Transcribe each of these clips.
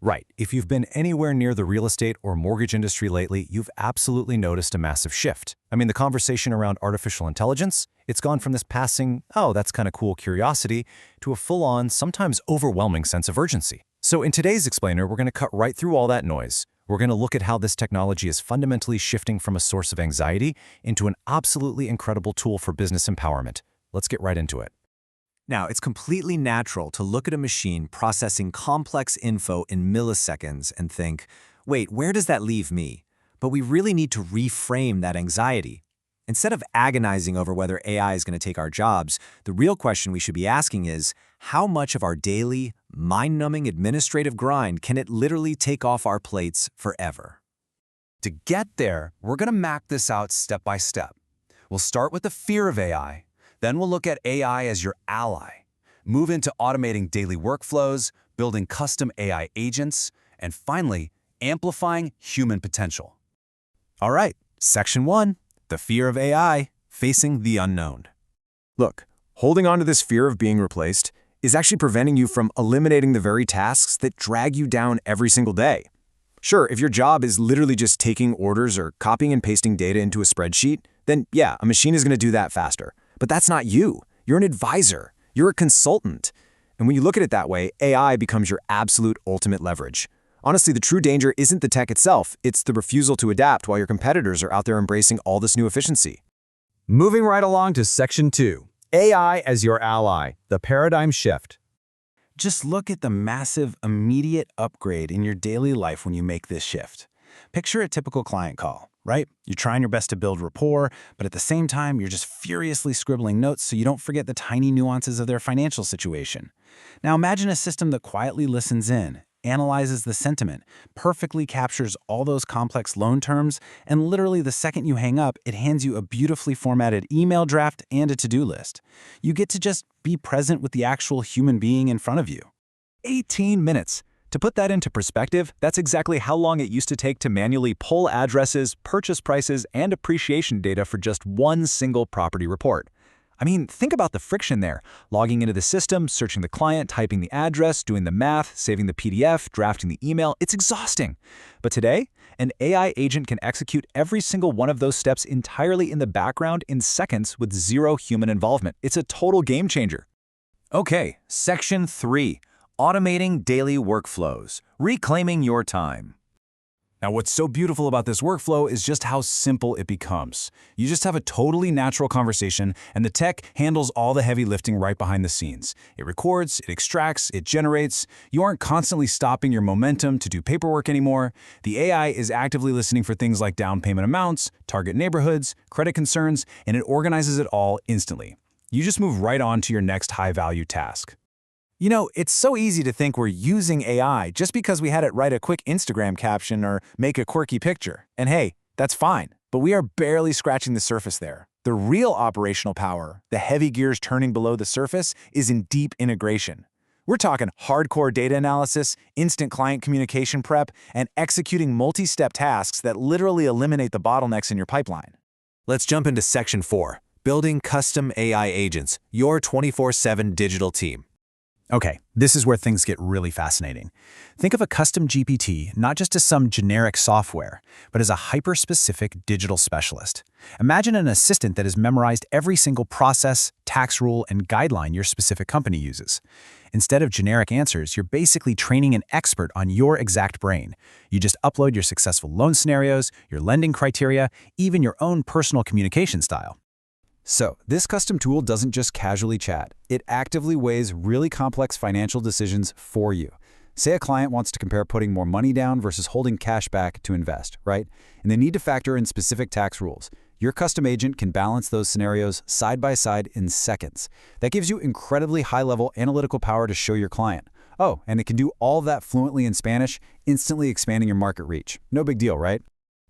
Right. If you've been anywhere near the real estate or mortgage industry lately, you've absolutely noticed a massive shift. I mean, the conversation around artificial intelligence, it's gone from this passing, oh, that's kind of cool curiosity, to a full-on, sometimes overwhelming sense of urgency. So in today's explainer, we're going to cut right through all that noise. We're going to look at how this technology is fundamentally shifting from a source of anxiety into an absolutely incredible tool for business empowerment. Let's get right into it. Now, it's completely natural to look at a machine processing complex info in milliseconds and think, wait, where does that leave me? But we really need to reframe that anxiety. Instead of agonizing over whether AI is going to take our jobs, the real question we should be asking is, how much of our daily, mind-numbing administrative grind can it literally take off our plates forever? To get there, we're going to map this out step by step. We'll start with the fear of AI. Then we'll look at AI as your ally, move into automating daily workflows, building custom AI agents, and finally, amplifying human potential. All right, Section 1, the fear of AI, facing the unknown. Look, holding on to this fear of being replaced is actually preventing you from eliminating the very tasks that drag you down every single day. Sure, if your job is literally just taking orders or copying and pasting data into a spreadsheet, then yeah, a machine is going to do that faster. But that's not you. You're an advisor. You're a consultant. And when you look at it that way, AI becomes your absolute ultimate leverage. Honestly, the true danger isn't the tech itself. It's the refusal to adapt while your competitors are out there embracing all this new efficiency. Moving right along to Section 2, AI as your ally, the paradigm shift. Just look at the massive, immediate upgrade in your daily life when you make this shift. Picture a typical client call, right? You're trying your best to build rapport, but at the same time, you're just furiously scribbling notes so you don't forget the tiny nuances of their financial situation. Now imagine a system that quietly listens in, analyzes the sentiment, perfectly captures all those complex loan terms, and literally the second you hang up, it hands you a beautifully formatted email draft and a to-do list. You get to just be present with the actual human being in front of you. 18 minutes. To put that into perspective, that's exactly how long it used to take to manually pull addresses, purchase prices, and appreciation data for just one single property report. I mean, think about the friction there. Logging into the system, searching the client, typing the address, doing the math, saving the PDF, drafting the email. It's exhausting. But today, an AI agent can execute every single one of those steps entirely in the background in seconds with zero human involvement. It's a total game changer. Okay, Section 3. Automating daily workflows, reclaiming your time. Now, what's so beautiful about this workflow is just how simple it becomes. You just have a totally natural conversation, and the tech handles all the heavy lifting right behind the scenes. It records, it extracts, it generates. You aren't constantly stopping your momentum to do paperwork anymore. The AI is actively listening for things like down payment amounts, target neighborhoods, credit concerns, and it organizes it all instantly. You just move right on to your next high-value task. You know, it's so easy to think we're using AI just because we had it write a quick Instagram caption or make a quirky picture. And hey, that's fine, but we are barely scratching the surface there. The real operational power, the heavy gears turning below the surface, is in deep integration. We're talking hardcore data analysis, instant client communication prep, and executing multi-step tasks that literally eliminate the bottlenecks in your pipeline. Let's jump into Section 4, building custom AI agents, your 24/7 digital team. Okay, this is where things get really fascinating. Think of a custom GPT not just as some generic software, but as a hyper-specific digital specialist. Imagine an assistant that has memorized every single process, tax rule, and guideline your specific company uses. Instead of generic answers, you're basically training an expert on your exact brain. You just upload your successful loan scenarios, your lending criteria, even your own personal communication style. So, this custom tool doesn't just casually chat. It actively weighs really complex financial decisions for you. Say a client wants to compare putting more money down versus holding cash back to invest, right? And they need to factor in specific tax rules. Your custom agent can balance those scenarios side by side in seconds. That gives you incredibly high-level analytical power to show your client. Oh, and it can do all of that fluently in Spanish, instantly expanding your market reach. No big deal, right?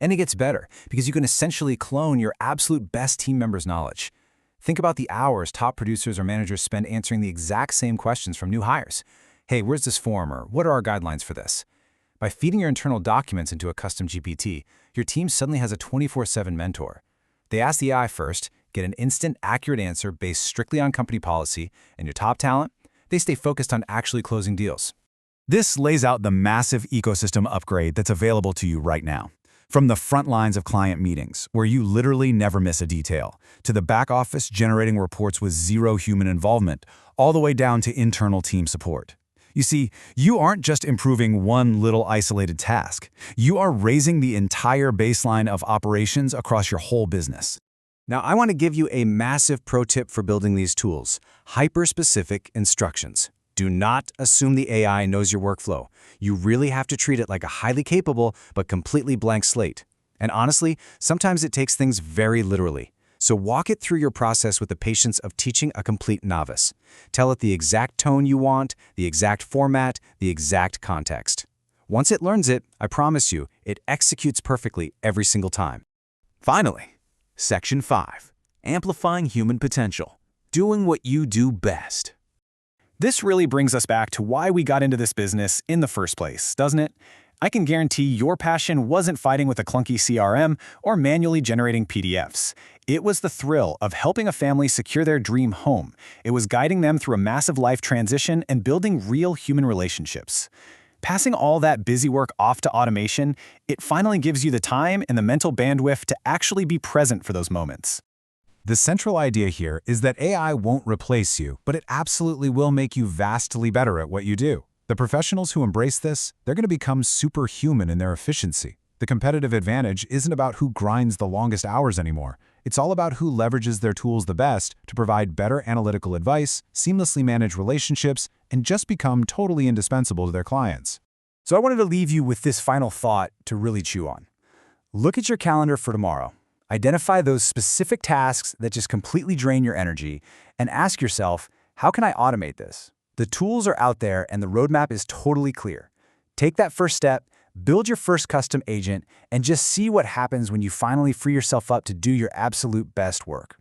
And it gets better, because you can essentially clone your absolute best team members' knowledge. Think about the hours top producers or managers spend answering the exact same questions from new hires. Hey, where's this form, or what are our guidelines for this? By feeding your internal documents into a custom GPT, your team suddenly has a 24/7 mentor. They ask the AI first, get an instant, accurate answer based strictly on company policy, and your top talent, they stay focused on actually closing deals. This lays out the massive ecosystem upgrade that's available to you right now. From the front lines of client meetings, where you literally never miss a detail, to the back office generating reports with zero human involvement, all the way down to internal team support. You see, you aren't just improving one little isolated task. You are raising the entire baseline of operations across your whole business. Now, I want to give you a massive pro tip for building these tools: hyper-specific instructions. Do not assume the AI knows your workflow. You really have to treat it like a highly capable but completely blank slate. And honestly, sometimes it takes things very literally. So walk it through your process with the patience of teaching a complete novice. Tell it the exact tone you want, the exact format, the exact context. Once it learns it, I promise you, it executes perfectly every single time. Finally, Section 5. Amplifying human potential. Doing what you do best. This really brings us back to why we got into this business in the first place, doesn't it? I can guarantee your passion wasn't fighting with a clunky CRM or manually generating PDFs. It was the thrill of helping a family secure their dream home. It was guiding them through a massive life transition and building real human relationships. Passing all that busy work off to automation, it finally gives you the time and the mental bandwidth to actually be present for those moments. The central idea here is that AI won't replace you, but it absolutely will make you vastly better at what you do. The professionals who embrace this, they're going to become superhuman in their efficiency. The competitive advantage isn't about who grinds the longest hours anymore. It's all about who leverages their tools the best to provide better analytical advice, seamlessly manage relationships, and just become totally indispensable to their clients. So I wanted to leave you with this final thought to really chew on. Look at your calendar for tomorrow. Identify those specific tasks that just completely drain your energy and ask yourself, how can I automate this? The tools are out there and the roadmap is totally clear. Take that first step, build your first custom agent, and just see what happens when you finally free yourself up to do your absolute best work.